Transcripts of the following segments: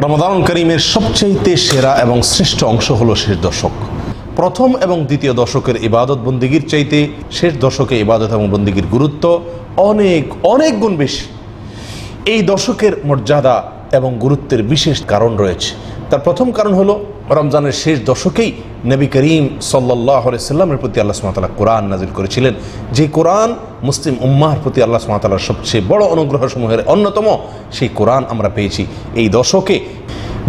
রমাদানুল করিমের সবচেয়ে সেরা এবং শ্রেষ্ঠ অংশ হলো শেষ দশক। প্রথম এবং দ্বিতীয় দশকের ইবাদত বন্দিগির চাইতে শেষ দশকে ইবাদত এবং বন্দিগির গুরুত্ব অনেক অনেক গুণ বেশি। এই দশকের মর্যাদা এবং গুরুত্বের বিশেষ কারণ রয়েছে। তার প্রথম কারণ হলো রমজানের শেষ দশকেই নবী করিম সাল্লাল্লাহু আলাইহি সাল্লামের প্রতি আল্লাহ সুবহানাহু ওয়া তাআলা কোরআন নাজিল করেছিলেন, যে কোরআন মুসলিম উম্মাহর প্রতি আল্লাহ সুবহানাহু ওয়া তাআলার সবচেয়ে বড় অনুগ্রহসমূহের অন্যতম। সেই কোরআন আমরা পেয়েছি এই দশকে।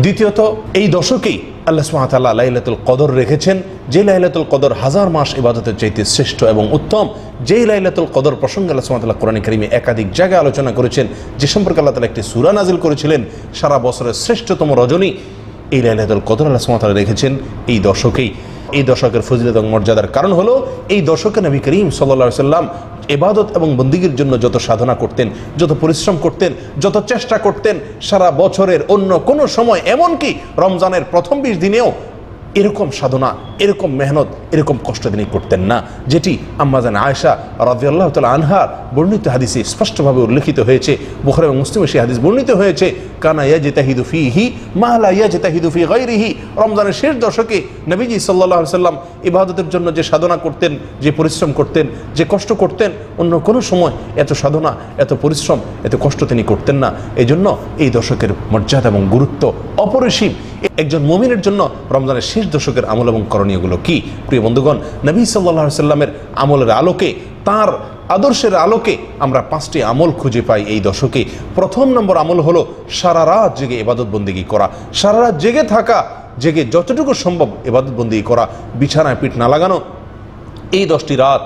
দ্বিতীয়ত, এই দশকেই আল্লাহ সুবহানাহু ওয়া তাআলা লাইলাতুল কদর রেখেছেন, যে লাইলাতুল কদর হাজার মাস ইবাদতের চাইতে শ্রেষ্ঠ এবং উত্তম। যেই লাইলাতুল কদর প্রসঙ্গে আল্লাহ সুবহানাহু ওয়া তাআলা কোরআনে কারিমে একাধিক জায়গায় আলোচনা করেছেন, যে সম্পর্কে আল্লাহ তাআলা একটি সূরা নাজিল করেছিলেন। সারা বছরের শ্রেষ্ঠতম রজনী এই লাইলাতুল কদর আল্লাহ সুবহানাহু ওয়া তাআলা রেখেছেন এই দশকেই। এই দশকের ফজিলত এবং মর্যাদার কারণ হলো এই দশকে নবী করিম সাল্লাল্লাহু আলাইহি সাল্লাম ইবাদত এবং বন্দিগির জন্য যত সাধনা করতেন, যত পরিশ্রম করতেন, যত চেষ্টা করতেন, সারা বছরের অন্য কোনো সময়, এমনকি রমজানের প্রথম 20 দিনেও এরকম সাধনা, এরকম মেহনত, এরকম কষ্ট তিনি করতেন না, যেটি আম্মা জান আয়েশা রাদিয়াল্লাহু তাআলা আনহার বর্ণিত হাদিসে স্পষ্টভাবে উল্লেখিত হয়েছে। বুখারী এবং মুসলিমে সেই হাদিস বর্ণিত হয়েছে, কানা ইয়াজতাহিদু ফীহি মা লা ইয়াজতাহিদু ফী গায়রিহি। রমজানের শেষ দশকে নবীজি সাল্লাল্লাহু আলাইহি সাল্লাম ইবাদতের জন্য যে সাধনা করতেন, যে পরিশ্রম করতেন, যে কষ্ট করতেন, অন্য কোনো সময় এত সাধনা, এত পরিশ্রম, এত কষ্ট তিনি করতেন না। এই জন্য এই দশকের মর্যাদা এবং গুরুত্ব অপরিসীম। একজন মুমিনের জন্য রমজানের শেষ দশকের আমল এবং করণীয়গুলো কি? প্রিয় বন্ধুগণ, নবী সাল্লাল্লাহু আলাইহি সাল্লামের আমলের আলোকে, তার আদর্শের আলোকে আমরা 5টি আমল খুঁজে পাই এই দশকে। প্রথম নম্বর আমল হলো সারা রাত জেগে ইবাদত বন্দেগী করা। সারা রাত জেগে থাকা, জেগে যতটুকু সম্ভব ইবাদত বন্দেগী করা, বিছানায় পিঠ না লাগানো। এই 10টি রাত,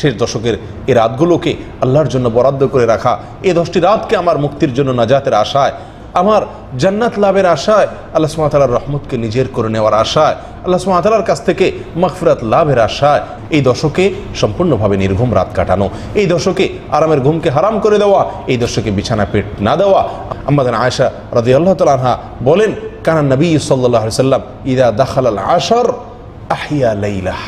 শেষ দশকের এই রাতগুলোকে আল্লাহর জন্য বরাদ্দ করে রাখা। এই 10টি রাতকে আমার মুক্তির জন্য, নাজাতের আশায়, আমার জান্নাত লাভের আশায়, আল্লাহ সুবহানাহু ওয়া তাআলার রহমতকে নিজের করে নেওয়ার আশায়, আল্লাহ সুবহানাহু ওয়া তাআলার কাছ থেকে মাগফিরাত লাভের আশায় এই দশকে সম্পূর্ণভাবে নির্ঘুম রাত কাটানো। এই দশকে আরামের ঘুমকে হারাম করে দেওয়া, এই দশকে বিছানা পেট না দেওয়া। আম্মা জান আয়েশা রাদিয়াল্লাহু তাআলা আনহা বলেন, কানা নবী সাল্লাল্লাহু আলাইহি সাল্লাম ইযা দাখালাল আশর আহইয়া লাইলাহ।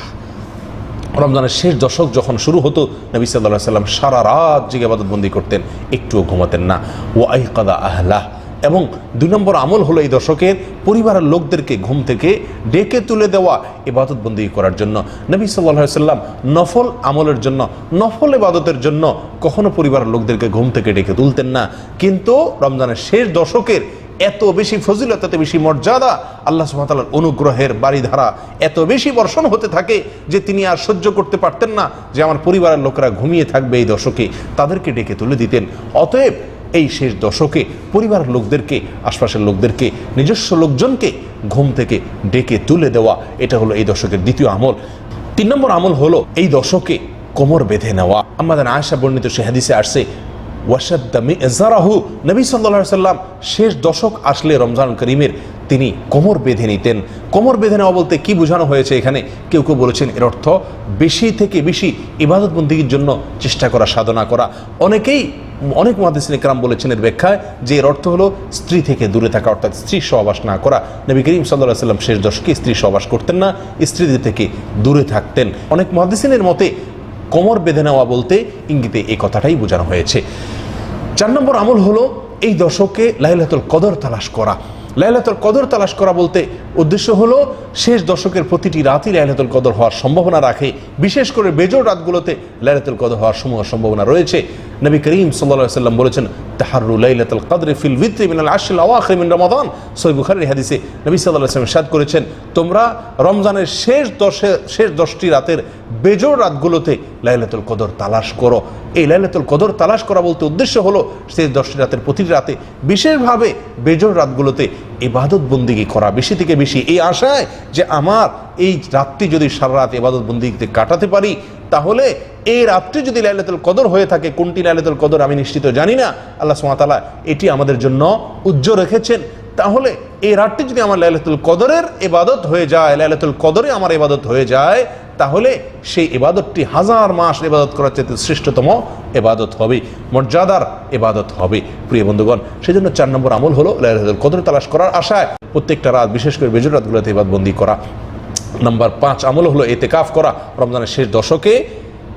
রমজানের শেষ দশক যখন শুরু হতো, নবী সাল্লাল্লাহু আলাইহি সাল্লাম সারা রাত জেগে ইবাদত বন্দি করতেন, একটুও ঘুমাতেন না। ওয়া আইকাদা আহলাহ। এবং 2 নম্বর আমল হলো এই দশকের পরিবারের লোকদেরকে ঘুম থেকে ডেকে তুলে দেওয়া ইবাদত বন্দেগী করার জন্য। নবী সাল্লাল্লাহু আলাইহি সাল্লাম নফল আমলের জন্য, নফল ইবাদতের জন্য কখনো পরিবারের লোকদেরকে ঘুম থেকে ডেকে তুলতেন না। কিন্তু রমজানের শেষ দশকের এত বেশি ফজিলত, এত বেশি মর্যাদা, আল্লাহ সুবহানাহু ওয়া তাআলার অনুগ্রহের বাড়িধারা এত বেশি বর্ষণ হতে থাকে যে তিনি আর সহ্য করতে পারতেন না যে আমার পরিবারের লোকেরা ঘুমিয়ে থাকবে এই দশকে, তাদেরকে ডেকে তুলে দিতেন। অতএব এই শেষ দশকে পরিবারের লোকদেরকে, আশপাশের লোকদেরকে, নিজস্ব লোকজনকে ঘুম থেকে ডেকে তুলে দেওয়া, এটা হলো এই দশকের দ্বিতীয় আমল। 3 নম্বর আমল হলো এই দশকে কোমর বেঁধে নেওয়া। আমাদের আয়েশা বর্ণিত সে হাদিসে আসছে, ওয়াশাদ্দা মিজারাহু। নবী সাল্লাল্লাহু আলাইহি সাল্লাম শেষ দশক আসলে রমজান করিমের তিনি কোমর বেঁধে নিতেন। কোমর বেঁধে নেওয়া বলতে কি বোঝানো হয়েছে এখানে? কেউ কেউ বলেছেন এর অর্থ বেশি থেকে বেশি ইবাদত বন্দেগীর জন্য চেষ্টা করা, সাধনা করা। অনেক মুহাদ্দিসিন ইকরাম বলেছেন এর ব্যাখ্যায় যে এর অর্থ হলো স্ত্রী থেকে দূরে থাকা, অর্থাৎ স্ত্রী সহবাস না করা। নবী করিম সাল্লাল্লাহু আলাইহি সাল্লাম শেষ দশকে স্ত্রী সহবাস করতেন না, স্ত্রীদের থেকে দূরে থাকতেন। অনেক মুহাদ্দিসিনের মতে কোমর বেঁধে নেওয়া বলতে ইঙ্গিতে এই কথাটাই বোঝানো হয়েছে। 4 নম্বর আমল হলো এই দশকে লাইলাতুল কদর তালাশ করা। লাইলাতুল কদর তালাশ করা বলতে উদ্দেশ্য হলো শেষ দশকের প্রতিটি রাতই লাইলাতুল কদর হওয়ার সম্ভাবনা রাখে। বিশেষ করে বেজোড় রাতগুলোতে লাইলাতুল কদর হওয়ার সম্ভাবনা রয়েছে। নবী করিম সাল্লাল্লাহু আলাইহি সাল্লাম বলেছেন, তাহাররু লাইলাতুল কদর ফিল উইত্রি মিনাল আশরিল আওয়াখির মিন রমাদান। সহিহ বুখারীর হাদিসে নবী সাল্লাল্লাহু আলাইহি সাল্লাম ইরশাদ করেছেন, তোমরা রমজানের শেষ 10টি রাতের বেজোড় রাতগুলোতে লাইলাতুল কদর তালাশ করো। এই লাইলাতুল কদর তালাশ করা বলতে উদ্দেশ্য হলো শেষ 10টি রাতের প্রতিটি রাতে, বিশেষভাবে বেজোড় রাতগুলোতে ইবাদত বন্দেগী করা বেশি থেকে বেশি, এই আশায় যে আমার এই রাতটি যদি সারা রাত ইবাদত বন্দেগীতে কাটাতে পারি, তাহলে এই রাতটি যদি লাইলাতুল কদর হয়ে থাকে, কোনটি লাইলাতুল কদর আমি নিশ্চিত জানি না, আল্লাহ সুবহানাহু ওয়া তাআলা এটি আমাদের জন্য উজ্জ্বল রেখেছেন। তাহলে এই রাতটি যদি আমার লাইলাতুল কদরের ইবাদত হয়ে যায়, লাইলাতুল কদরে আমার ইবাদত হয়ে যায়, তাহলে সেই ইবাদতটি হাজার মাস ইবাদত করার চেয়ে শ্রেষ্ঠতম ইবাদত হবে, মর্যাদার ইবাদত হবে। প্রিয় বন্ধুগণ, সেজন্য 4 নম্বর আমল হলো লাইলাতুল কদর তালাশ করার আশায় প্রত্যেকটা রাত, বিশেষ করে বেজোড় রাতগুলোতে ইবাদত বন্দি করা। নাম্বার 5 আমল হলো ইতিকাফ করা। রমজানের শেষ দশকে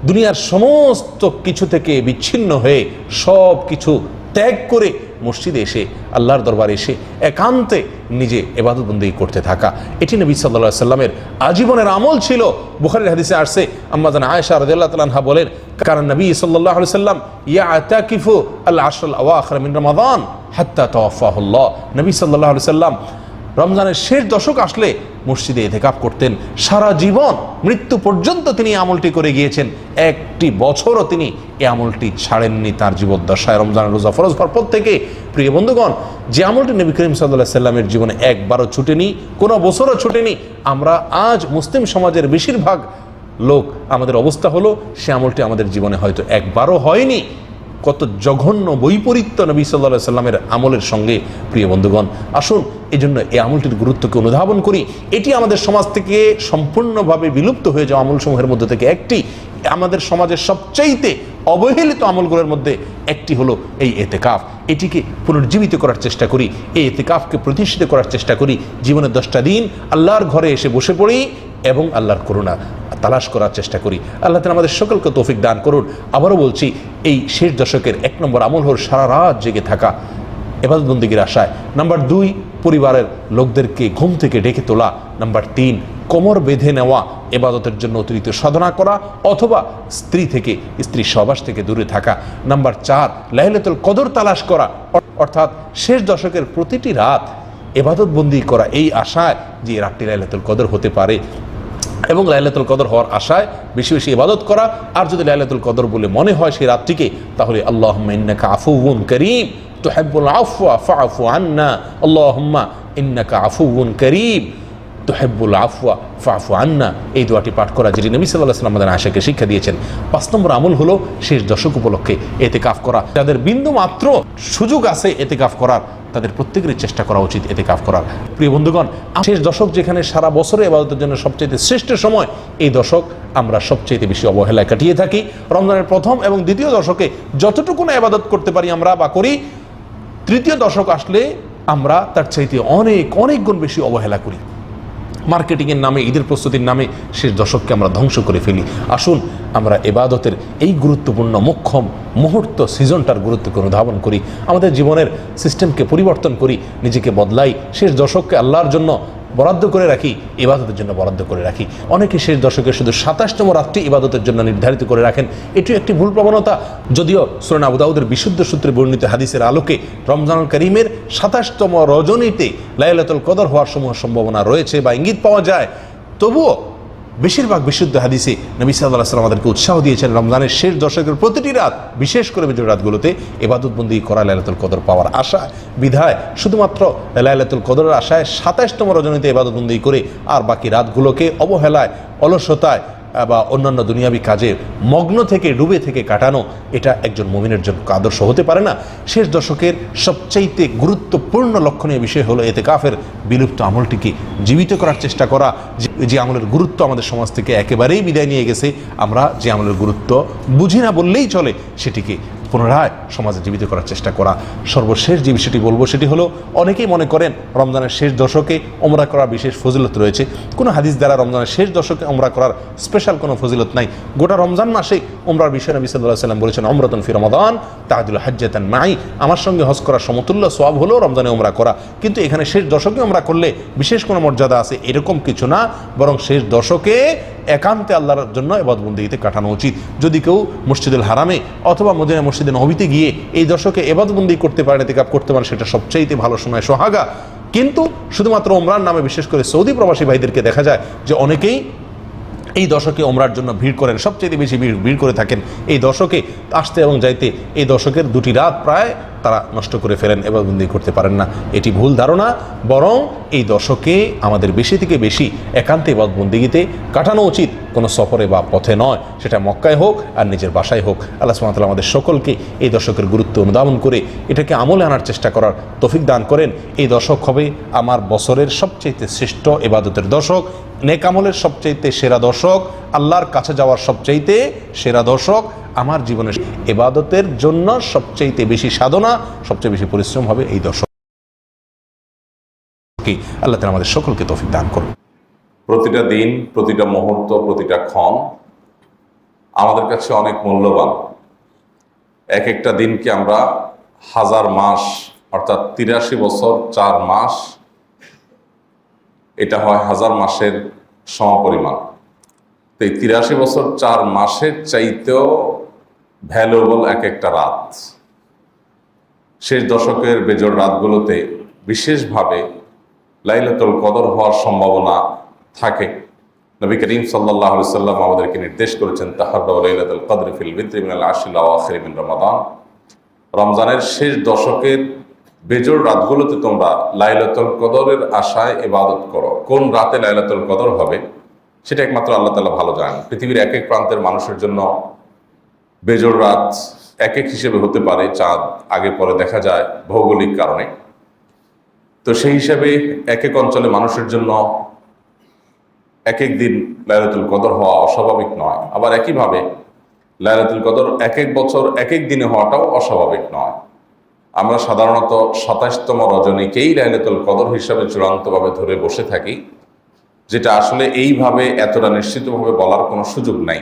দুনিয়ার সমস্ত কিছু থেকে বিচ্ছিন্ন হয়ে, সব কিছু ত্যাগ করে মসজিদে এসে আল্লাহর দরবারে এসে একান্তে নিজে ইবাদত বন্দেগী করতে থাকা, এটি নবী সাল্লাল্লাহু আলাইহি সাল্লামের আজীবনের আমল ছিল। বুখারীর হাদিসে আসছে, আম্মা জান আয়েশা রাদিয়াল্লাহু তাআলা আনহা বলেন, কারণ নবী সাল্লাল্লাহু আলাইহি সাল্লাম ইয়াতাকিফু আল আশর আল আওয়াখির মিন রমাদান হাত্তা তাওয়াফাহুল্লাহ। নবী সাল্লাল্লাহু আলাইহি সাল্লাম রমজানের শেষ দশক আসলে মসজিদে ইতিকাফ করতেন। সারা জীবন মৃত্যু পর্যন্ত তিনি এই আমলটি করে গিয়েছেন। একটি বছরও তিনি এই আমলটি ছাড়েননি তার জীবদ্দশায়। রমজানের রোজা ফরজ হওয়ার পর থেকে প্রিয় বন্ধুগণ, যে আমলটি নবী করিম সাল্লাল্লাহু আলাইহি সাল্লামের জীবনে একবারও ছুটেনি, কোনো বছরও ছুটেনি, আমরা আজ মুসলিম সমাজের বেশিরভাগ লোক আমাদের অবস্থা হলো সে আমলটি আমাদের জীবনে হয়তো একবারও হয়নি। কত জঘন্য বৈপরীত্য নবী সাল্লাল্লাহু আলাইহি সাল্লামের আমলের সঙ্গে। প্রিয় বন্ধুগণ, আসুন এই জন্য এই আমলটির গুরুত্বকে অনুধাবন করি। এটি আমাদের সমাজ থেকে সম্পূর্ণভাবে বিলুপ্ত হয়ে যাওয়া আমলসমূহের মধ্যে থেকে একটি। আমাদের সমাজের সবচাইতে অবহেলিত আমলগুলোর মধ্যে একটি হলো এই ইতিকাফ। এটিকে পুনর্জীবিত করার চেষ্টা করি, এই ইতিকাফকে প্রতিষ্ঠিত করার চেষ্টা করি। জীবনের 10টা দিন আল্লাহর ঘরে এসে বসে পড়ি এবং আল্লাহর করুণা তালাশ করার চেষ্টা করি। আল্লাহ তাআলা আমাদের সকলকে তৌফিক দান করুন। আবারও বলছি, এই শেষ দশকের 1 নম্বর আমল হল সারা রাত জেগে থাকা ইবাদত বন্দেগীর আশায়। নাম্বার 2, পরিবারের লোকদেরকে ঘুম থেকে ডেকে তোলা। নাম্বার 3, কোমর বেঁধে নেওয়া, ইবাদতের জন্য অতিরিক্ত সাধনা করা অথবা স্ত্রী সহবাস থেকে দূরে থাকা। নাম্বার 4, লাইলাতুল কদর তালাশ করা, অর্থাৎ শেষ দশকের প্রতিটি রাত ইবাদত বন্দি করা এই আশায় যে রাতটি লাইলাতুল কদর হতে পারে এবং লাইলাতুল কদর হওয়ার আশায় বেশি বেশি ইবাদত করা। আর যদি লাইলাতুল কদর বলে মনে হয় সেই রাতটিকে, তাহলে আল্লাহুম্মা ইন্নাকা আফুউন কারীম তুহিব্বুল আফওয়া ফাআফু আন্না, আল্লাহুম্মা ইন্নাকা আফুউন কারীম তুহিব্বুল আফওয়া ফাআফু আন্না, এই দোয়াটি পাঠ করা, যেটি নবী সাল্লাল্লাহু আলাইহি ওয়াসাল্লাম আমাদের আশাকে শিক্ষা দিয়েছেন। 5 নম্বর আমল হলো শেষ দশক উপলক্ষে ইতিকাফ করা। যাদের বিন্দু মাত্র সুযোগ আছে ইতিকাফ করার, তাদের প্রত্যেকেরই চেষ্টা করা উচিত ইতিকাফ করার। প্রিয় বন্ধুগণ, শেষ দশক যেখানে সারা বছরে ইবাদতের জন্য সবচেয়ে শ্রেষ্ঠ সময়, এই দশক আমরা সবচেয়ে বেশি অবহেলায় কাটিয়ে থাকি। রমজানের প্রথম এবং দ্বিতীয় দশকে যতটুকু না ইবাদত করতে পারি আমরা বা করি, তৃতীয় দশক আসলে আমরা তার চাইতে অনেক অনেক গুণ বেশি অবহেলা করি। মার্কেটিংয়ের নামে, ঈদের প্রস্তুতির নামে শেষ দশককে আমরা ধ্বংস করে ফেলি। আসুন আমরা ইবাদতের এই গুরুত্বপূর্ণ মোক্ষম মুহূর্ত সিজনটার গুরুত্বকে অনুধাবন করি, আমাদের জীবনের সিস্টেমকে পরিবর্তন করি, নিজেকে বদলাই, শেষ দশককে আল্লাহর জন্য বরাদ্দ করে রাখি, ইবাদতের জন্য বরাদ্দ করে রাখি। অনেকে শেষ দশকে শুধু 27তম রাতটি ইবাদতের জন্য নির্ধারিত করে রাখেন। এটিও একটি ভুল প্রবণতা। যদিও সুনান আবু দাউদের বিশুদ্ধ সূত্রে বর্ণিত হাদিসের আলোকে রমজানুল কারীমের 27তম রজনীতে লাইলাতুল কদর হওয়ার সম্ভাবনা রয়েছে বা ইঙ্গিত পাওয়া যায়, তবুও বেশিরভাগ বিশুদ্ধ হাদিসে নবী সাল্লাল্লাহু আলাইহি ওয়াসাল্লাম আমাদেরকে উৎসাহ দিয়েছেন রমজানের শেষ দশকের প্রতিটি রাত, বিশেষ করে বিজয় রাতগুলোতে ইবাদত বন্দি করা, লাইলাতুল কদর পাওয়ার আশা। বিধায় শুধুমাত্র লাইলাতুল কদরের আশায় 27তম রজনীতে ইবাদত বন্দি করে আর বাকি রাতগুলোকে অবহেলায়, অলসতায় বা অন্যান্য দুনিয়াবি কাজে মগ্ন থেকে, ডুবে থেকে কাটানো, এটা একজন মুমিনের জন্য আদর্শ হতে পারে না। শেষ দশকের সবচাইতে গুরুত্বপূর্ণ লক্ষণীয় বিষয় হলো ইতিকাফের বিলুপ্ত আমলটিকে জীবিত করার চেষ্টা করা। যে আমলের গুরুত্ব আমাদের সমাজ থেকে একেবারেই বিদায় নিয়ে গেছে, আমরা যে আমলের গুরুত্ব বুঝি না বললেই চলে, সেটিকে পুনরায় সমাজে জীবিত করার চেষ্টা করা। সর্বশেষ যে বিষয়টি বলবো সেটি হলো, অনেকেই মনে করেন রমজানের শেষ দশকে ওমরা করার বিশেষ ফজিলত রয়েছে। কোনো হাদিস দ্বারা রমজানের শেষ দশকে ওমরা করার স্পেশাল কোনো ফজিলত নাই। গোটা রমজান মাসে ওমরার বিষয়ে নবী সাল্লাল্লাহু আলাইহি ওয়াসাল্লাম বলেছেন, উমরাতুন ফি রমাদান তা'দিলু হাজ্জাতান মাই, আমার সঙ্গে হজ করার সমতুল্য সওয়াব হলো রমজানে ওমরা করা। কিন্তু এখানে শেষ দশকে ওমরা করলে বিশেষ কোনো মর্যাদা আছে এরকম কিছু না, বরং শেষ দশকে একান্তে আল্লাহর জন্য ইবাদত বন্দেগীতে কাটানো উচিত। যদি কেউ মসজিদুল হারামে অথবা মদিনা মসজিদে নববীতে গিয়ে এই দশকে ইবাদত বন্দেগী করতে পারেন, ইতিকাফ করতে পারেন, সেটা সবচাইতে ভালো সময়, সোহাগা। কিন্তু শুধুমাত্র ওমরার নামে বিশেষ করে সৌদি প্রবাসী ভাইদেরকে দেখা যায় যে অনেকেই এই দশকে ওমরার জন্য ভিড় করেন, সবচেয়ে বেশি ভিড় করে থাকেন এই দশকে আসতে এবং যাইতে। এই দশকের 2টি রাত প্রায় তারা নষ্ট করে ফেলেন, ইবাদত বন্দেগী করতে পারেন না। এটি ভুল ধারণা। বরং এই দশকে আমাদের বেশি থেকে বেশি একান্তে ইবাদত বন্দেগীতে কাটানো উচিত, কোনো সফরে বা পথে নয়, সেটা মক্কায় হোক আর নিজের বাসায় হোক। আল্লাহ সুবহানাহু ওয়া তাআলা আমাদের সকলকে এই দশকের গুরুত্ব অনুধাবন করে এটাকে আমলে আনার চেষ্টা করার তৌফিক দান করেন। এই দশক হবে আমার বছরের সবচাইতে শ্রেষ্ঠ ইবাদতের দশক, নেক আমলের সবচাইতে সেরা দশক, আল্লাহর কাছে যাওয়ার সবচাইতে সেরা দশক। আমার জীবনের ইবাদতের জন্য সবচাইতে বেশি সাধনা, সবচেয়ে বেশি পরিশ্রম হবে এই দশক। আল্লাহ তাআলা আমাদের সকলকে তৌফিক দান করুন। প্রতিটা দিন, প্রতিটা মুহূর্ত, প্রতিটা ক্ষণ আমাদের কাছে অনেক মূল্যবান। এক একটা দিনকে আমরা 1000 মাস অর্থাৎ 83 বছর 4 মাস, এটা হয় 1000 মাসের সমপরিমাণ। তো এই 83 বছর 4 মাসের চাইতেও ভ্যালুয়েবল এক একটা রাত। শেষ দশকের বেজোড় রাতগুলোতে বিশেষভাবে লাইলাতুল কদর হওয়ার সম্ভাবনা থাকে। নবী করিম সাল্লাল্লাহু আলাইহি সাল্লাম আমাদেরকে নির্দেশ করেছেন, তাহাররাউ লাইলাতুল কদরি ফিল বিত্রি মিনাল আশরিল আওয়াখির মিন রমাদান। রমজানের শেষ দশকের বেজোড় রাতগুলোতে তোমরা লাইলাতুল কদরের আশায় ইবাদত করো। কোন রাতে লাইলাতুল কদর হবে সেটা একমাত্র আল্লাহ তাআলা ভালো জানেন। পৃথিবীর এক এক প্রান্তের মানুষের জন্য বেজোড় রাত এক এক হিসেবে হতে পারে, চাঁদ আগে পরে দেখা যায় ভৌগোলিক কারণে। তো সেই হিসাবে এক এক অঞ্চলে মানুষের জন্য এক এক দিন লাইলাতুল কদর হওয়া অস্বাভাবিক নয়। আবার একইভাবে লাইলাতুল কদর এক এক বছর এক এক দিনে হওয়াটাও অস্বাভাবিক নয়। আমরা সাধারণত 27তম রজনীকেই লাইলাতুল কদর হিসাবে চূড়ান্তভাবে ধরে বসে থাকি, যেটা আসলে এইভাবে এতটা নিশ্চিতভাবে বলার কোনো সুযোগ নাই।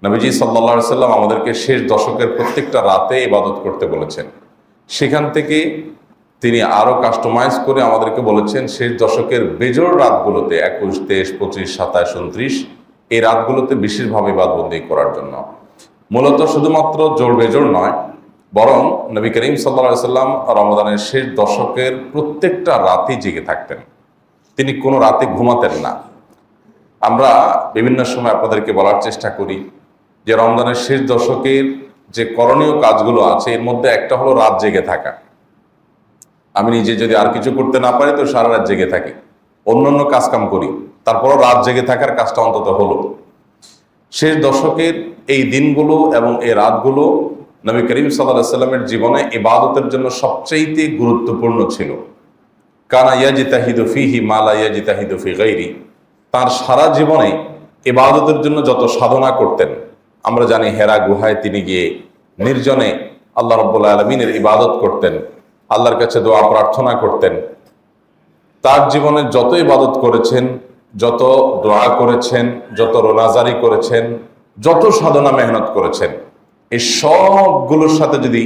নবীজি সাল্লাল্লাহু আলাইহি সাল্লাম আমাদেরকে শেষ দশকের প্রত্যেকটা রাতে ইবাদত করতে বলেছেন। সেখান থেকে তিনি আরও কাস্টমাইজ করে আমাদেরকে বলেছেন শেষ দশকের বেজোড় রাতগুলোতে 21, 23, 25, 27, 29 এই রাতগুলোতে বিশেষভাবে ইবাদতবন্দি করার জন্য। মূলত শুধুমাত্র জোড় বেজোড় নয়, বরং নবী করিম সাল্লাল্লাহু আলাইহি সাল্লাম রমজানের শেষ দশকের প্রত্যেকটা রাতেই জেগে থাকতেন। তিনি কোনো রাতে ঘুমাতেন না। আমরা বিভিন্ন সময় আপনাদেরকে বলার চেষ্টা করি যে রমজানের শেষ দশকের যে করণীয় কাজগুলো আছে এর মধ্যে একটা হলো রাত জেগে থাকা। আমি নিজে যদি আর কিছু করতে না পারি তো সারা রাত জেগে থাকি, অন্য কাজকাম করি, তারপরও রাত জেগে থাকার কাজটা অন্তত হলো। শেষ দশকের এই দিনগুলো এবং এই রাতগুলো নবী করিম সাল্লাল্লাহু আলাইহি সাল্লামের জীবনে ইবাদতের জন্য সবচেয়ে গুরুত্বপূর্ণ ছিল। কানা ইয়াজতাহিদু ফীহি মা লা ইয়াজতাহিদু ফী গায়রি। তার সারা জীবনে ইবাদতের জন্য যত সাধনা করতেন, আমরা জানি হেরা গুহায় তিনি গিয়ে নির্জনে আল্লাহ রাব্বুল আলামিনের ইবাদত করতেন, আল্লাহর কাছে দোয়া প্রার্থনা করতেন। তার জীবনে যত ইবাদত করেছেন, যত দোয়া করেছেন, যত রোনাজারি করেছেন, যত সাধনা মেহনত করেছেন, এই সবগুলোর সাথে যদি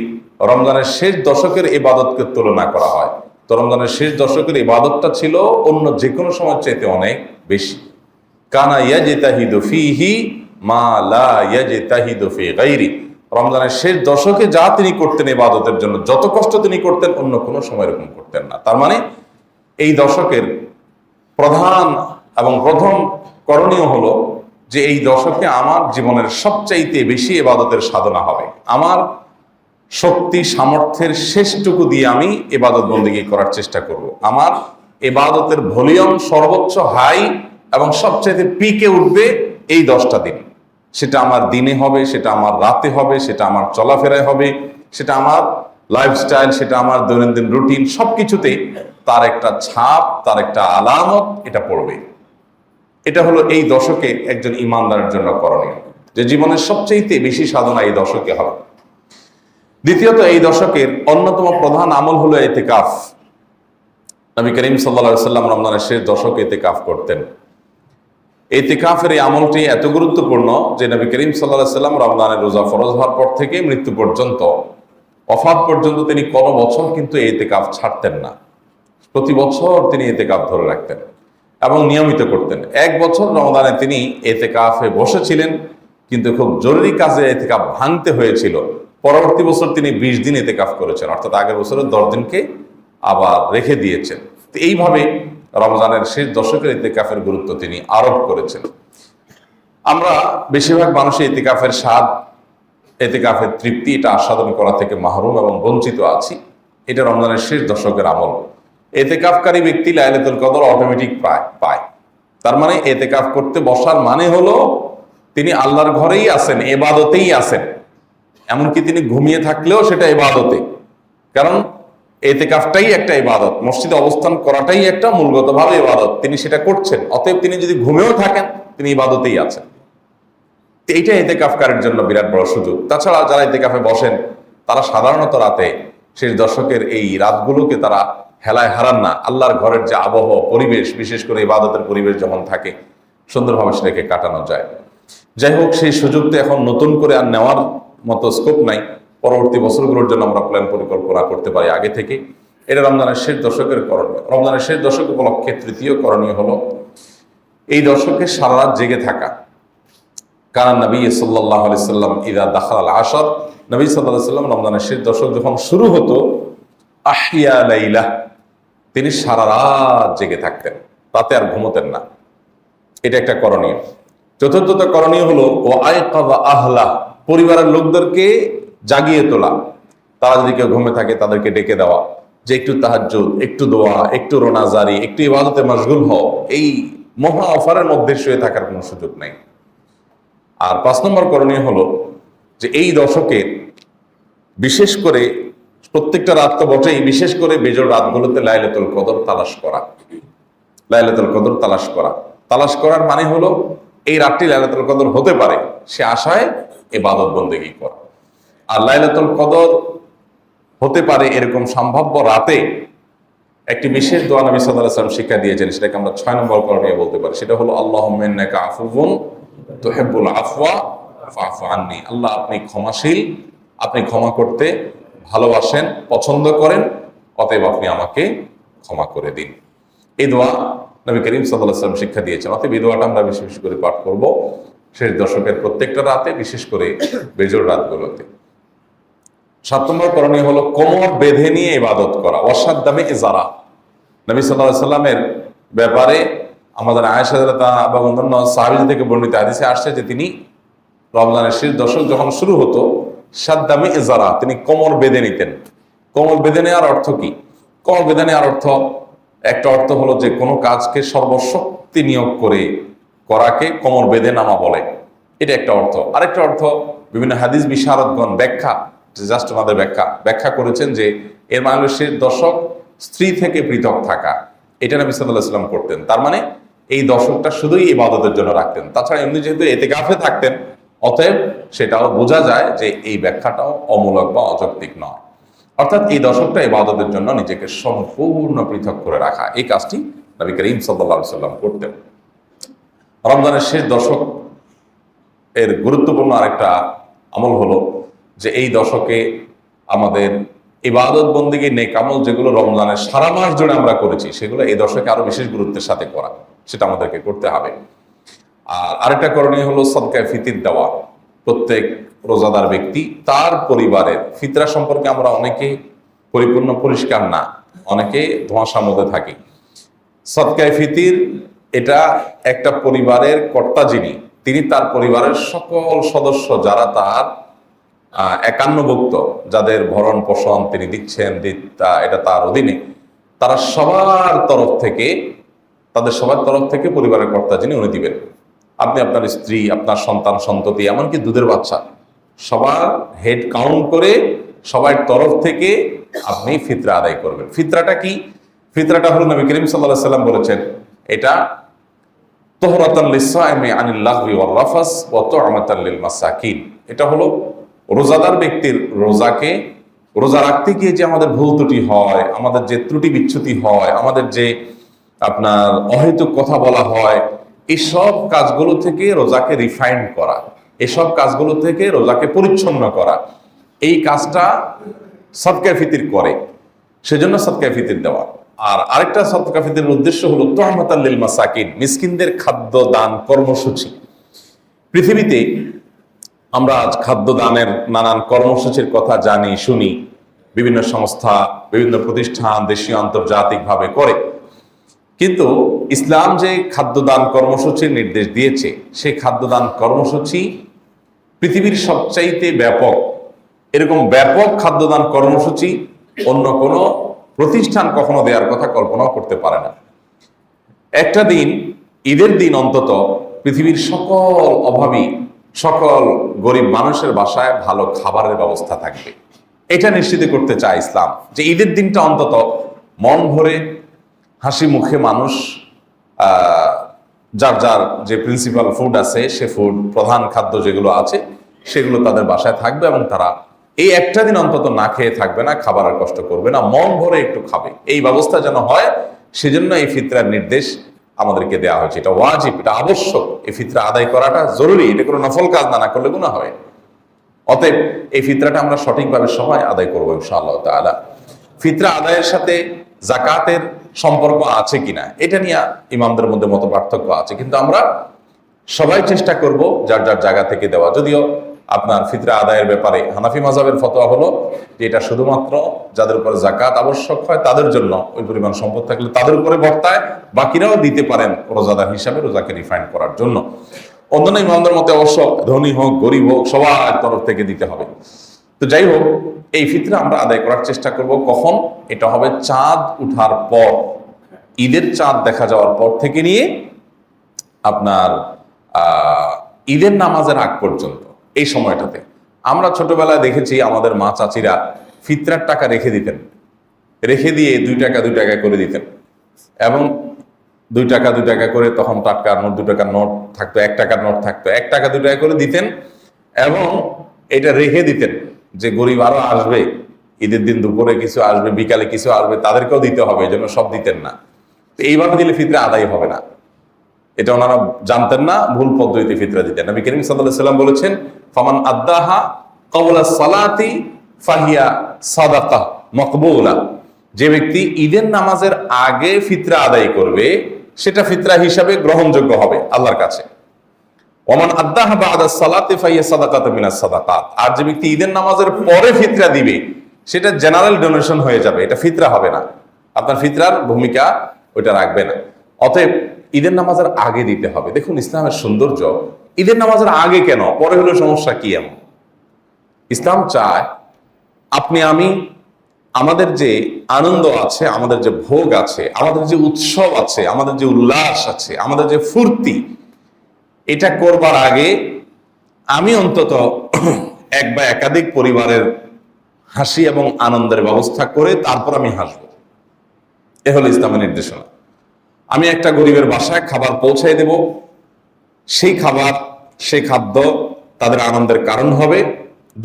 রমজানের শেষ দশকের ইবাদতকে তুলনা করা হয় তো রমজানের শেষ দশকের ইবাদতটা ছিল অন্য যে কোনো সময় চাইতে অনেক বেশি। কানা ইয়াজতাহিদু ফীহি মা লা ইয়াজতাহিদু ফী গায়রি। রমজানের শেষ দশকে যা তিনি করতেন ইবাদতের জন্য, যত কষ্ট তিনি করতেন, অন্য কোনো সময় এরকম করতেন না। তার মানে এই দশকের প্রধান এবং প্রথম করণীয় হলো যে এই দশকে আমার জীবনের সবচাইতে বেশি ইবাদতের সাধনা হবে। আমার শক্তি সামর্থ্যের শেষটুকু দিয়ে আমি ইবাদত বন্দেগী করার চেষ্টা করব। আমার ইবাদতের ভলিউম সর্বোচ্চ হাই এবং সবচাইতে পিকে উঠবে এই 10টা দিন। সেটা আমার দিনে হবে, সেটা আমার রাতে হবে, সেটা আমার চলাফেরায় হবে, সেটা আমার লাইফস্টাইল, সেটা আমার দৈনন্দিন রুটিন, সবকিছুতেই তার একটা ছাপ, তার একটা আলামত এটা পড়বে। এটা হলো এই দশকে একজন ইমানদারের জন্য করণীয়, যে জীবনের সবচেয়ে বেশি সাধনা এই দশকে হবে। দ্বিতীয়ত, এই দশকের অন্যতম প্রধান আমল হলো ইতিকাফ। নবী করিম সাল্লাল্লাহু আলাইহি সাল্লাম রমজানের শেষ দশকে ইতিকাফ করতেন। ইতিকাফের এই আমলটি এত গুরুত্বপূর্ণ যে নবী করিম সাল্লাল্লাহু আলাইহি সাল্লাম রমজানের রোজা ফরজ হওয়ার পর থেকে মৃত্যু পর্যন্ত, ওফাত পর্যন্ত তিনি কোনো বছর কিন্তু ইতিকাফ ছাড়তেন না। প্রতি বছর তিনি ইতিকাফ ধরে রাখতেন এবং নিয়মিত করতেন। এক বছর রমজানে তিনি ইতিকাফে বসেছিলেন, কিন্তু খুব জরুরি কাজে ইতিকাফ ভাঙতে হয়েছিল। পরবর্তী বছর তিনি 20 দিন ইতিকাফ করেছেন, অর্থাৎ আগের বছরের 10 দিনকে আবার রেখে দিয়েছেন। তো এইভাবে রমজানের শেষ দশকের ইতিকাফের গুরুত্ব তিনি আরোপ করেছেন। আমরা বেশিরভাগ মানুষই ইতিকাফের স্বাদ, ইতিকাফের তৃপ্তি এটা আস্বাদন করা থেকে মাহরুম এবং বঞ্চিত আছি। এটা রমজানের শেষ দশকের আমল। ইতিকাফকারী ব্যক্তি লাইলাতুল কদর অটোমেটিক পায়। তার মানে ইতিকাফ করতে বসার মানে হলো তিনি আল্লাহর ঘরেই আছেন, ইবাদতেই আছেন। এমনকি তিনি ঘুমিয়ে থাকলেও সেটা ইবাদতে, কারণ ইতিকাফটাই একটা ইবাদত, মসজিদে অবস্থান করাটাই একটা মূলগতভাবে ইবাদত। তিনি সেটা করছেন, অতএব তিনি যদি ঘুমেও থাকেন তিনি ইবাদতেই আছেন। এইটা ইতিকাফকারীর জন্য বিরাট বড় সুযোগ। তাছাড়া যারা ইতিকাফে বসেন তারা সাধারণত রাতে, শেষ দশকের এই রাতগুলোকে তারা হেলায় হারান না। আল্লাহর ঘরের যে আবহাওয়া পরিবেশ, বিশেষ করে ইবাদতের পরিবেশ যখন থাকে, সুন্দরভাবে সেটাকে কাটানো যায়। যাই হোক, সেই সুযোগটা এখন নতুন করে আর নেওয়ার মতো স্কোপ নাই। পরবর্তী বছরগুলোর জন্য আমরা প্ল্যান পরিকল্পনা করতে পারি আগে থেকে। এটা রমজানের শেষ দশকের করণীয়। রমজানের শেষ দশক উপলক্ষে তৃতীয় করণীয় হলো এই দশকে সারা রাত জেগে থাকা। কারণ নবী সাল্লাল্লাহু আলাইহি সাল্লাম ইদা দাখাল আশর, নবী সাল্লাল্লাহু আলাইহি সাল্লাম রমজানের শেষ দশক যখন শুরু হতো, আহিয়া লাইলা, তিনি সারা রাত জেগে থাকতেন, রাতে আর ঘুমোতেন না। এটা একটা করণীয়। চতুর্থত করণীয় হলো ও আয়কাযা আহলা, পরিবারের লোকদেরকে জাগিয়ে তোলা। তারা যদি কেউ ঘুমে থাকে তাদেরকে ডেকে দেওয়া, যে একটু তাহাজ্জুদ, একটু দোয়া, একটু রোনাজারি, একটু ইবাদতে মশগুল হও। এই মহা অফারের মধ্যে শুয়ে থাকার কোনো সুযোগ নেই। আর 5 নম্বর করণীয় হলো যে এই দশকে বিশেষ করে প্রত্যেকটা রাত তো বটেই, বিশেষ করে বেজোড় রাতগুলোতে লাইলাতুল কদর তালাশ করা। লাইলাতুল কদর তালাশ করার মানে হলো এই রাতটি লাইলাতুল কদর হতে পারে সে আশায় ইবাদত বন্দেগী করা। আর লাইলাতুল কদর হতে পারে এরকম সম্ভাব্য রাতে একটি বিশেষ দোয়া নবী সাল্লাল্লাহু আলাইহি ওয়াসাল্লাম শিক্ষা দিয়েছেন, সেটাকে আমরা 6 নম্বর করণীয় বলতে পারি। সেটা হলো আল্লাহুম্মা ইন্নাকা আফুউন তুহিব্বুল আফওয়া ফা'ফু আন্নী। আল্লাহ, আপনি ক্ষমাশীল, আপনি ক্ষমা করতে ভালোবাসেন, পছন্দ করেন, অতএব আপনি আমাকে ক্ষমা করে দিন। এই দোয়া নবী করিম সাল্লাল্লাহু আলাইহি ওয়াসাল্লাম শিক্ষা দিয়েছেন। অতএব এই দোয়াটা আমরা বেশি বেশি করে পাঠ করব শেষ দশকের প্রত্যেকটা রাতে, বিশেষ করে বেজোড় রাতগুলোতে। 7 নম্বর করণীয় হলো কোমর বেঁধে নিয়ে ইবাদত করা। ওয়াসাদ্দামে ইজারা, নবী সাল্লাল্লাহু আলাইহি ওয়াসাল্লামের ব্যাপারে আমাদের আয়েশা রাদিয়াল্লাহু আনহা বা অন্যান্য সাহাবী থেকে বর্ণিত হাদিসে আসছে যে তিনি রমজানের শেষ দশক যখন শুরু হতো, সাদ্দামে ইজারা, তিনি কোমর বেঁধে নিতেন। কোমর বেঁধে নেওয়ার অর্থ কি? কোমর বেঁধে নেওয়ার অর্থ, একটা অর্থ হলো যে কোনো কাজকে সর্বশক্তি নিয়োগ করে করাকে কোমর বেঁধে নামা বলে, এটা একটা অর্থ। আরেকটা অর্থ বিভিন্ন হাদিস বিশারদগণ জাস্ট ওনাদের ব্যাখ্যা করেছেন যে এর মানে হলো শেষ দশক স্ত্রী থেকে পৃথক থাকা। এটা নবী সাল্লাল্লাহু আলাইহি ওয়াসাল্লাম করতেন। তার মানে এই দশকটা শুধুই ইবাদতের জন্য রাখতেন। তাছাড়া এমনি যেহেতু ইতিকাফে থাকতেন, অতএব সেটাও বোঝা যায় যে এই ব্যাখ্যাটাও অমূলক বা অযৌক্তিক নয়। অর্থাৎ এই দশকটা ইবাদতের জন্য নিজেকে সম্পূর্ণ পৃথক করে রাখা, এই কাজটি নবী করিম সাল্লাল্লাহু আলাইহি ওয়াসাল্লাম করতেন। রমজানের শেষ দশক এর গুরুত্বপূর্ণ আরেকটা আমল হলো যে এই দশকে আমাদের ইবাদত বন্দেগী নেক আমল যেগুলো রমজানের সারা মাস জুড়ে আমরা করেছি, সেগুলো এই দশকে আরো বিশেষ গুরুত্বের সাথে করা, সেটা আমাদেরকে করতে হবে। আর আরেকটা করণীয় হলো সদকায়ে ফিতির দেওয়া। প্রত্যেক রোজাদার ব্যক্তি তার পরিবারের ফিতরা সম্পর্কে আমরা অনেকে পরিপূর্ণ পরিষ্কার না, অনেকে ধোঁয়াশার মধ্যে থাকি। সদকায়ে ফিতির এটা একটা পরিবারের কর্তা যিনি, তিনি তার পরিবারের সকল সদস্য যারা তার একান্নভুক্ত, যাদের ভরণ পোষণ তিনি দিচ্ছেন, এটা তার অধীনে, তারা সবার তরফ থেকে পরিবারের কর্তা যিনি উনি দিবেন। আপনি আপনার স্ত্রী, আপনার সন্তান সন্ততি, এমনকি দুধের বাচ্চা, সবার হেড কাউন্ট করে সবার তরফ থেকে আপনি ফিতরা আদায় করবেন। ফিতরাটা কি? ফিতরাটা হলো নবী করিম সাল্লাল্লাহু আলাইহি ওয়াসাল্লাম বলেছেন, এটা তুহরাতান লিস-সাইমি আনিল লাগবি ওয়ার রাফাস ওয়া তু'মাতান লিল মাসাকিন। এটা হলো রোজাদার ব্যক্তির রোজা রাখতে গিয়ে যে আমাদের ভুল ত্রুটি হয়, আমাদের যে ত্রুটি বিচ্যুতি হয়, আমাদের যে আপনার অহেতুক কথা বলা হয়, এসব কাজগুলো থেকে রোজাকে রিফাইন্ড করা, এসব কাজগুলো থেকে রোজাকে পরিচ্ছন্ন করা, এই কাজটা সদকায়ে ফিতির করে, সেজন্য সদকায়ে ফিতির দেওয়া। আর আরেকটা সদকায়ে ফিতিরের উদ্দেশ্য হলো তুহমাতাল লিল মাসাকিন, মিসকিনদের খাদ্য দান কর্মসূচি। পৃথিবীতে আমরা আজ খাদ্য দানের নানান কর্মসূচির কথা জানি, শুনি, বিভিন্ন সংস্থা, বিভিন্ন প্রতিষ্ঠান দেশীয় আন্তর্জাতিকভাবে করে। কিন্তু ইসলাম যে খাদ্যদান কর্মসূচির নির্দেশ দিয়েছে, সেই খাদ্যদান কর্মসূচি পৃথিবীর সবচাইতে ব্যাপক। এরকম ব্যাপক খাদ্যদান কর্মসূচি অন্য কোনো প্রতিষ্ঠান কখনো দেওয়ার কথা কল্পনাও করতে পারে না। একটা দিন, ঈদের দিন অন্তত, পৃথিবীর সকল অভাবী, সকল গরিব মানুষের বাসায় ভালো খাবারের ব্যবস্থা থাকবে, এটা নিশ্চিত করতে চায় ইসলাম। যে ঈদের দিনটা অন্তত মন ভরে হাসি মুখে মানুষ যার যার যে প্রিন্সিপাল ফুড আছে, সে ফুড, প্রধান খাদ্য যেগুলো আছে, সেগুলো তাদের বাসায় থাকবে এবং তারা এই একটা দিন অন্তত না খেয়ে থাকবে না, খাবারের কষ্ট করবে না, মন ভরে একটু খাবে। এই ব্যবস্থা যেন হয়, সেজন্য এই ফিতরার নির্দেশ আমাদেরকে দেওয়া হয়েছে। এটা ওয়াজিব, এটা আবশ্যক। এই ফিতরা আদায় করাটা জরুরি, এটা কোনো নফল কাজ না, না করলে গুনাহ হবে। অতএব এই ফিতরাটা আমরা সঠিকভাবে সবাই আদায় করবো ইনশাআল্লাহ তাআলা। ফিতরা আদায়ের সাথে জাকাতের সম্পর্ক আছে কিনা এটা নিয়ে ইমামদের মধ্যে মত পার্থক্য আছে, কিন্তু আমরা সবাই চেষ্টা করব যার যার জায়গা থেকে দেওয়া। যদিও আপনার ফিতরা আদায়ের ব্যাপারে হানাফি মাযহাবের ফতোয়া হলো যে এটা শুধুমাত্র যাদের উপর জাকাত আবশ্যক হয় তাদের জন্য, ওই পরিমাণ সম্পদ থাকলে তাদের উপরে বর্তায়, বাকিরাও দিতে পারেন রোজাদার হিসাবে রোজাকে রিফাইন্ড করার জন্য। অন্যান্য ইমামদের মতে অবশ্য ধনী হোক গরিব হোক সবার তরফ থেকে দিতে হবে। তো যাই হোক, এই ফিতরা আমরা আদায় করার চেষ্টা করব কখন? এটা হবে চাঁদ উঠার পর, ঈদের চাঁদ দেখা যাওয়ার পর থেকে নিয়ে আপনার ঈদের নামাজের আগ পর্যন্ত এই সময়টাতে। আমরা ছোটবেলায় দেখেছি আমাদের মা চাচিরা ফিতরার টাকা রেখে দিতেন, রেখে দিয়ে 2 টাকা 2 টাকা করে দিতেন, এবং 2 টাকা 2 টাকা করে, তখন টাটকা নোট 2 টাকার নোট থাকতো, 1 টাকার নোট থাকতো, 1 টাকা 2 টাকা করে দিতেন এবং এটা রেখে দিতেন যে গরিব আরো আসবে, ঈদের দিন দুপুরে কিছু আসবে, বিকালে কিছু আসবে, তাদেরকেও দিতে হবে, এই জন্য সব দিতেন না। তো এইভাবে দিলে ফিতরা আদায় হবে না, এটা ওনারা জানতেন না, ভুল পদ্ধতিতে ফিতরা দিতেন। নবী করিম সাল্লাল্লাহু আলাইহি ওয়াসাল্লাম বলেছেন, ফামান আদ্দাহা ক্বাবলা সালাতি ফাহিয়া সাদাকাহ মাকবুলা, যে ব্যক্তি ঈদের নামাজের আগে ফিতরা আদায় করবে সেটা ফিতরা হিসাবে গ্রহণযোগ্য হবে আল্লাহর কাছে। ওমান আদ্দাহা বা'দা সালাতি ফাহিয়া সাদাকাতুম মিনাস সাদাকাত, আর যে ব্যক্তি ঈদের নামাজের পরে ফিতরা দিবে সেটা জেনারেল ডোনেশন হয়ে যাবে, এটা ফিতরা হবে না, আপনার ফিতরার ভূমিকা ওইটা রাখবে না। অতএব ঈদের নামাজের আগে দিতে হবে। দেখুন ইসলামের সৌন্দর্য, ঈদের নামাজের আগে কেন, পরে হলে সমস্যা কি? এমন ইসলাম চায় আপনি আমি আমাদের যে আনন্দ আছে, আমাদের যে ভোগ আছে, আমাদের যে উৎসব আছে, আমাদের যে উল্লাস আছে, আমাদের যে ফুর্তি, এটা করবার আগে আমি অন্তত এক বা একাধিক পরিবারের হাসি এবং আনন্দের ব্যবস্থা করে তারপর আমি হাসবো। এ হলো ইসলামের নির্দেশনা। আমি একটা গরিবের বাসায় খাবার পৌঁছাই দেব, সেই খাবার, সেই খাদ্য তাদের আনন্দের কারণ হবে,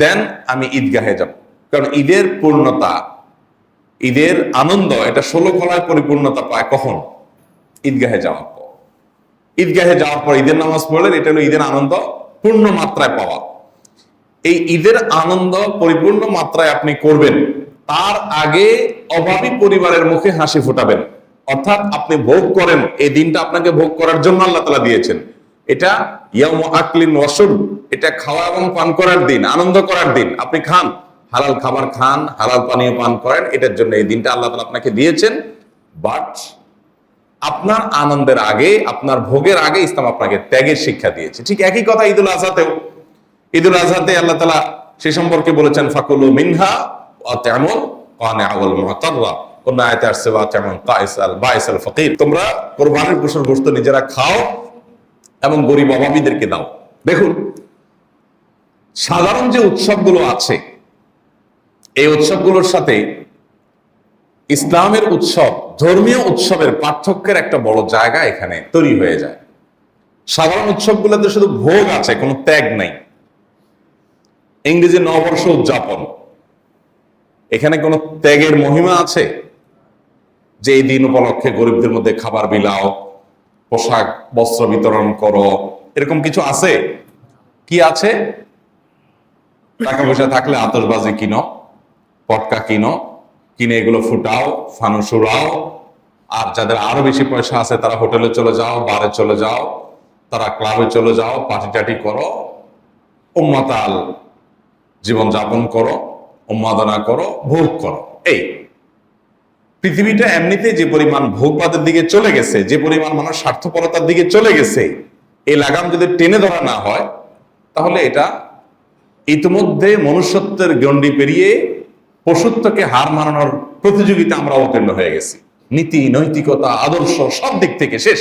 দেন আমি ঈদগাহে যাব। কারণ ঈদের পূর্ণতা, ঈদের আনন্দ এটা 16 কলায় পরিপূর্ণতা পায় কখন? ঈদগাহে যাওয়ার পর। ঈদগাহে যাওয়ার পর ঈদের নামাজ পড়লেন, এটা হলো ঈদের আনন্দ পূর্ণ মাত্রায় পাওয়া। এই ঈদের আনন্দ পরিপূর্ণ মাত্রায় আপনি করবেন, তার আগে অভাবী পরিবারের মুখে হাসি ফোটাবেন। অর্থাৎ আপনি ভোগ করেন, এই দিনটা আপনাকে ভোগ করার জন্য আল্লাহ তাআলা দিয়েছেন। এটা ইয়াউমু আকলিন ওয়া শুরব, এটা খাওয়া এবং পান করার দিন, আনন্দ করার দিন। আপনি খান, হালাল খাবার খান, হালাল পানীয় পান করেন, এটার জন্য এই দিনটা আল্লাহ তাআলা আপনাকে দিয়েছেন। বাট আপনার আনন্দের আগে, আপনার ভোগের আগে ইসলাম আপনাকে ত্যাগের শিক্ষা দিয়েছে। ঠিক একই কথা ঈদুল আজহাতেও। ঈদুল আজহাতে আল্লাহ তাআলা সে সম্পর্কে বলেছেন, ফাকুলু মিনহা ওয়া তা'মুল কানিআ ওয়াল মুতাররা। কোন আয়াতে আসছে ওয়া তা'মুল বাইসাল ফাকির, তোমরা কুরবানির পশুর গোশত নিজেরা খাও এবং গরিব অভাবীদেরকে দাও। দেখুন, সাধারণ যে উৎসবগুলো আছে, এই উৎসবগুলোর সাথে ইসলামের উৎসব, ধর্মীয় উৎসবের পার্থক্যের একটা বড় জায়গা এখানে তৈরি হয়ে যায়। সাধারণ উৎসবগুলোতে শুধু ভোগ আছে, কোনো ত্যাগ নাই। ইংরেজি নববর্ষ উদযাপন, এখানে কোনো ত্যাগের মহিমা আছে যে এই দিন উপলক্ষে গরিবদের মধ্যে খাবার বিলাও, পোশাক বস্ত্র বিতরণ করো, এরকম কিছু আছে? কি আছে? টাকা পয়সা থাকলে আতশবাজি কিনো, পটকা কিনো, কিনে এগুলো ফুটাও, ফানুস উড়াও। আর যাদের আরো বেশি পয়সা আছে তারা হোটেলে চলে যাও, বারে চলে যাও, তারা ক্লাবে চলে যাও, পার্টি টাটি করো, উম্মাতাল জীবন যাপন করো, উন্মাদনা করো, ভোগ করো। এই পৃথিবীটা এমনিতে যে পরিমাণ ভোগবাদের দিকে চলে গেছে, যে পরিমাণ মানুষ স্বার্থপরতার দিকে চলে গেছে, এই লাগাম যদি টেনে ধরা না হয় তাহলে এটা ইতিমধ্যে মনুষ্যত্বের গণ্ডি পেরিয়ে পশুত্বকে হার মানানোর প্রতিযোগিতা আমরা অবতীর্ণ হয়ে গেছি। নীতি, নৈতিকতা, আদর্শ সব দিক থেকে শেষ।